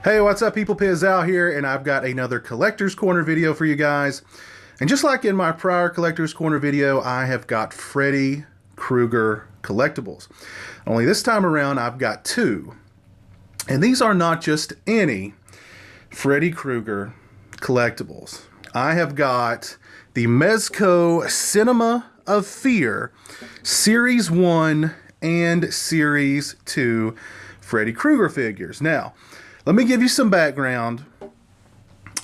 Hey, what's up, people? Pizzal here, and I've got another Collector's Corner video for you guys. And just like in my prior Collector's Corner video, I have got Freddy Kreuger collectibles. Only this time around, I've got two. And these are not just any Freddy Kreuger collectibles. I have got the Mezco Cinema of Fear Series 1 and Series 2 Freddy Kreuger figures. Now, let me give you some background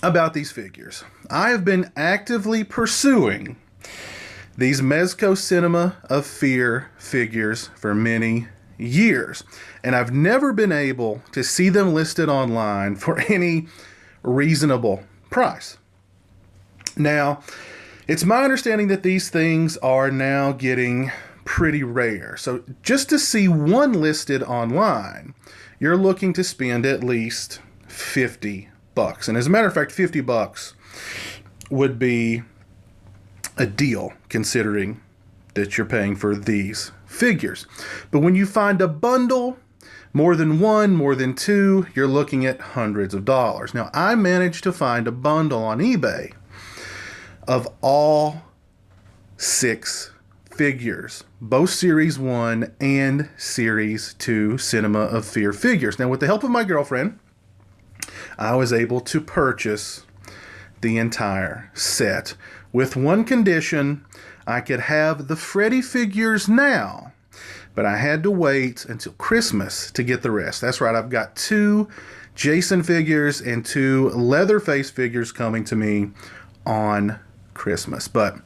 about these figures. I have been actively pursuing these Mezco Cinema of Fear figures for many years, and I've never been able to see them listed online for any reasonable price. Now, it's my understanding that these things are now getting pretty rare. So just to see one listed online, you're looking to spend at least $50. And as a matter of fact, $50 would be a deal considering that you're paying for these figures. But when you find a bundle, more than one, more than two, you're looking at hundreds of dollars. Now, I managed to find a bundle on eBay of all 6 figures, both Series 1 and Series 2 Cinema of Fear figures. Now, with the help of my girlfriend, I was able to purchase the entire set. With one condition: I could have the Freddy figures now, but I had to wait until Christmas to get the rest. That's right, I've got 2 Jason figures and 2 Leatherface figures coming to me on Christmas. But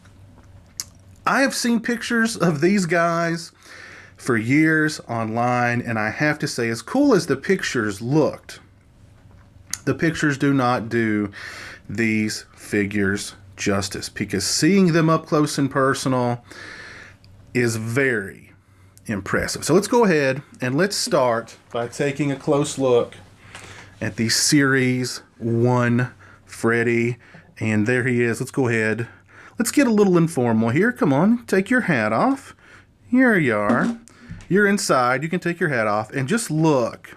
I have seen pictures of these guys for years online, and I have to say, as cool as the pictures looked, the pictures do not do these figures justice, because seeing them up close and personal is very impressive. So let's go ahead and let's start by taking a close look at the Series 1 Freddy. And there he is. Let's go ahead. Let's get a little informal here. Come on, take your hat off. Here you are. You're inside. You can take your hat off and just look.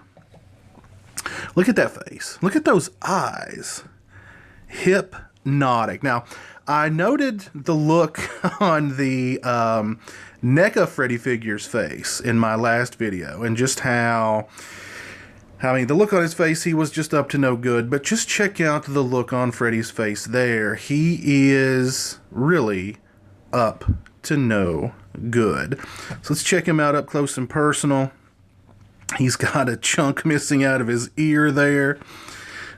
Look at that face. Look at those eyes. Hypnotic. Now, I noted the look on the NECA Freddy figure's face in my last video, and just how, the look on his face, he was just up to no good. But just check out the look on Freddy's face there. He is really up to no good. So let's check him out up close and personal. He's got a chunk missing out of his ear there.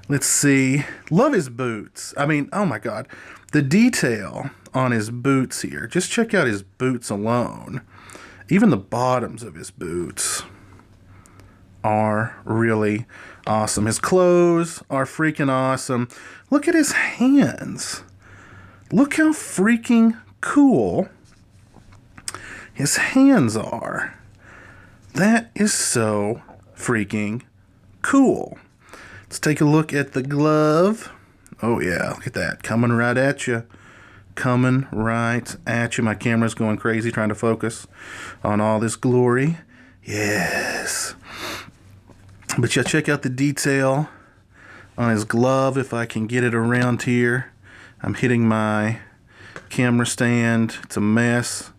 Let's see. Love his boots. I mean, oh my God. The detail on his boots here. Just check out his boots alone. Even the bottoms of his boots are really awesome. His clothes are freaking awesome. Look at his hands. Look how freaking cool his hands are. That is so freaking cool. Let's take a look at the glove. Oh yeah, look at that. Coming right at you. Coming right at you. My camera's going crazy trying to focus on all this glory. Yes. But yeah, check out the detail on his glove if I can get it around here. I'm hitting my camera stand. It's a mess.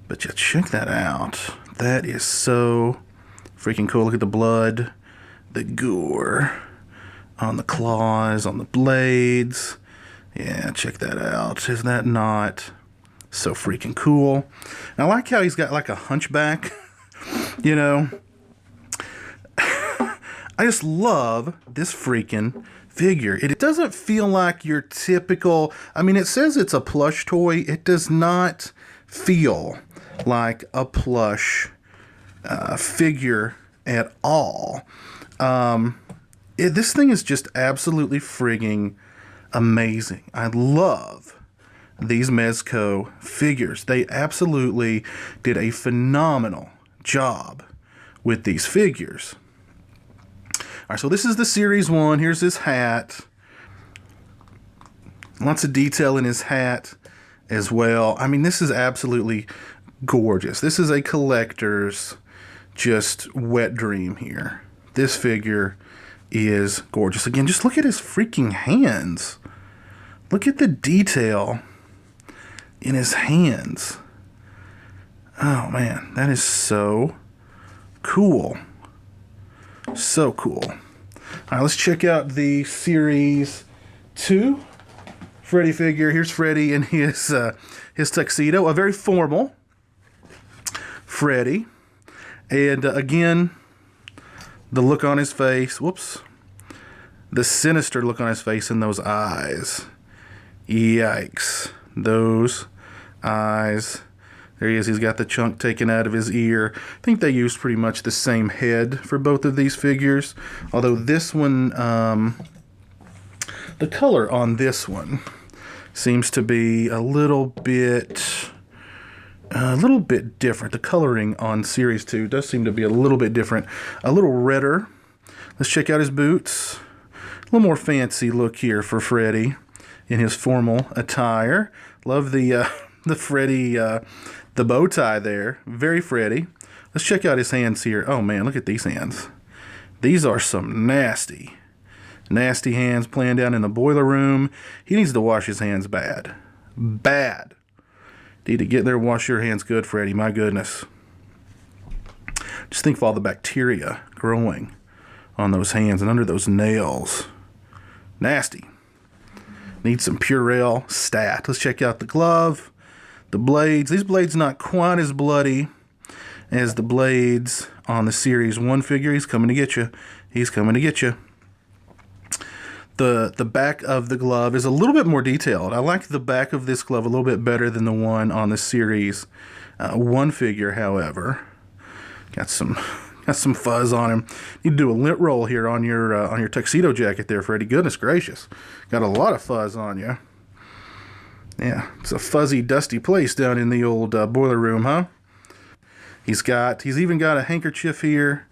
But yeah, check that out. That is so freaking cool. Look at the blood, the gore on the claws, on the blades. Yeah, check that out. Isn't that not so freaking cool? And I like how he's got like a hunchback, you know. I just love this freaking figure. It doesn't feel like your typical, I mean, it says it's a plush toy. It does not feel like a plush figure at all. This thing is just absolutely frigging amazing. I love these Mezco figures. They absolutely did a phenomenal job with these figures. All right, so this is the Series 1. Here's his hat. Lots of detail in his hat as well. I mean, this is absolutely gorgeous. This is a collector's just wet dream here. This figure is gorgeous. Again, just look at his freaking hands. Look at the detail in his hands. Oh man, that is so cool. So cool. All right, let's check out the Series 2 Freddy figure. Here's Freddy in his tuxedo, a very formal Freddy. And again, the look on his face, whoops, the sinister look on his face and those eyes. Yikes. Those eyes. There he is. He's got the chunk taken out of his ear. I think they used pretty much the same head for both of these figures. Although this one, the color on this one seems to be a little bit different. The coloring on Series 2 does seem to be a little bit different. A little redder. Let's check out his boots. A little more fancy look here for Freddy in his formal attire. Love the Freddy, the bow tie there. Very Freddy. Let's check out his hands here. Oh man, look at these hands. These are some nasty hands playing down in the boiler room. He needs to wash his hands bad. Bad. Need to get there and wash your hands good, Freddy. My goodness. Just think of all the bacteria growing on those hands and under those nails. Nasty. Need some Purell stat. Let's check out the glove. The blades. These blades not quite as bloody as the blades on the Series 1 figure. He's coming to get you. He's coming to get you. The back of the glove is a little bit more detailed. I like the back of this glove a little bit better than the one on the Series 1 figure, however. Got some fuzz on him. Need to do a lint roll here on your tuxedo jacket there, Freddy. Goodness gracious. Got a lot of fuzz on you. Yeah, it's a fuzzy, dusty place down in the old boiler room, huh? He's even got a handkerchief here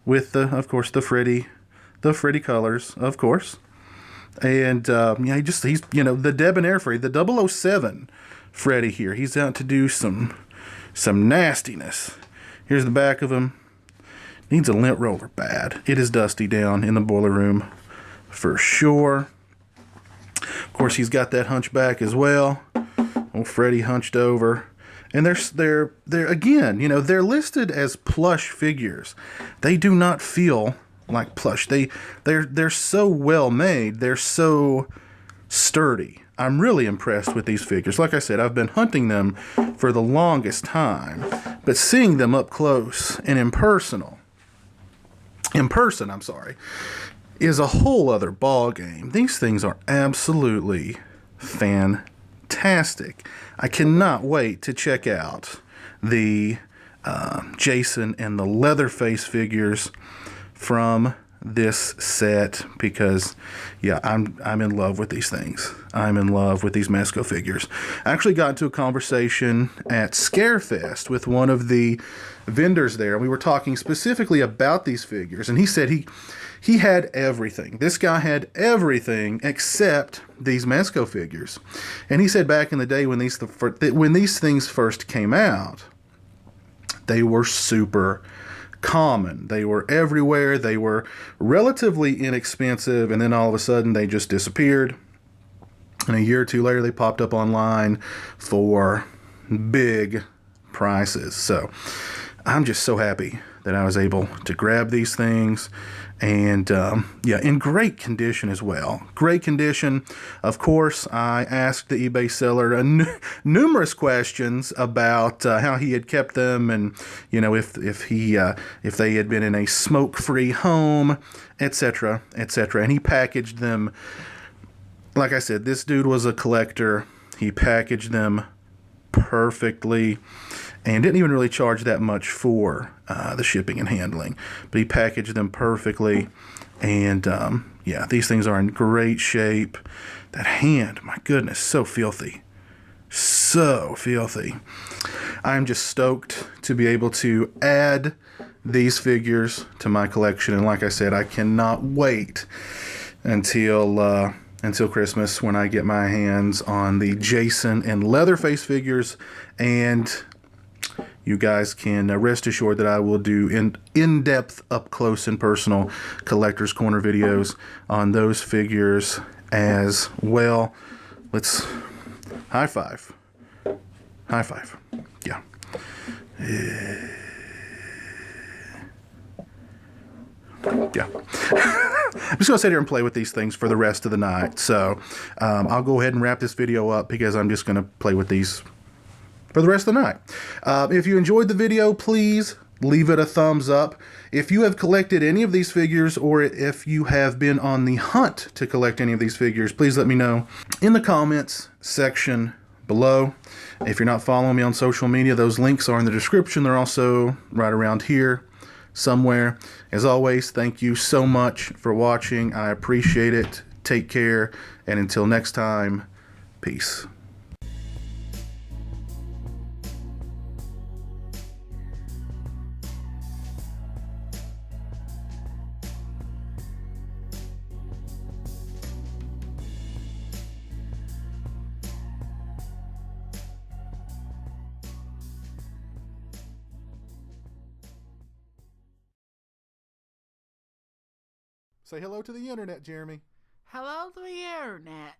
with of course, the Freddy colors, of course. And yeah, he's the debonair Freddy, the 007 Freddy here. He's out to do some nastiness. Here's the back of him. Needs a lint roller bad. It is dusty down in the boiler room for sure. Of course, he's got that hunchback as well. Old Freddy hunched over. And they're again, they're listed as plush figures. They do not feel like plush. They're so well made. They're so sturdy. I'm really impressed with these figures. Like I said, I've been hunting them for the longest time, but seeing them up close and in person, is a whole other ball game. These things are absolutely fantastic. I cannot wait to check out the Jason and the Leatherface figures from this set because, yeah, I'm in love with these things. I'm in love with these Mezco figures. I actually got into a conversation at Scarefest with one of the vendors there. We were talking specifically about these figures, and he said he had everything. This guy had everything except these Mezco figures. And he said back in the day when these things first came out, they were super common. They were everywhere. They were relatively inexpensive, and then all of a sudden they just disappeared. And a year or two later they popped up online for big prices. So I'm just so happy that I was able to grab these things, and yeah, in great condition as well. Great condition. Of course, I asked the eBay seller numerous questions about how he had kept them, and if they had been in a smoke-free home, etc., etc. And he packaged them. Like I said, this dude was a collector. He packaged them perfectly and didn't even really charge that much for the shipping and handling. But he packaged them perfectly. And yeah, these things are in great shape. That hand, my goodness, so filthy. So filthy. I'm just stoked to be able to add these figures to my collection. And like I said, I cannot wait until Christmas when I get my hands on the Jason and Leatherface figures. And you guys can rest assured that I will do in-depth, up-close and personal Collector's Corner videos on those figures as well. Let's high five. High five. Yeah. Yeah. I'm just going to sit here and play with these things for the rest of the night. So I'll go ahead and wrap this video up because I'm just going to play with these for the rest of the night. If you enjoyed the video, please leave it a thumbs up. If you have collected any of these figures, or if you have been on the hunt to collect any of these figures, please let me know in the comments section below. If you're not following me on social media, those links are in the description. They're also right around here somewhere. As always, thank you so much for watching. I appreciate it. Take care, and until next time, peace. Say hello to the internet, Jeremy. Hello to the internet.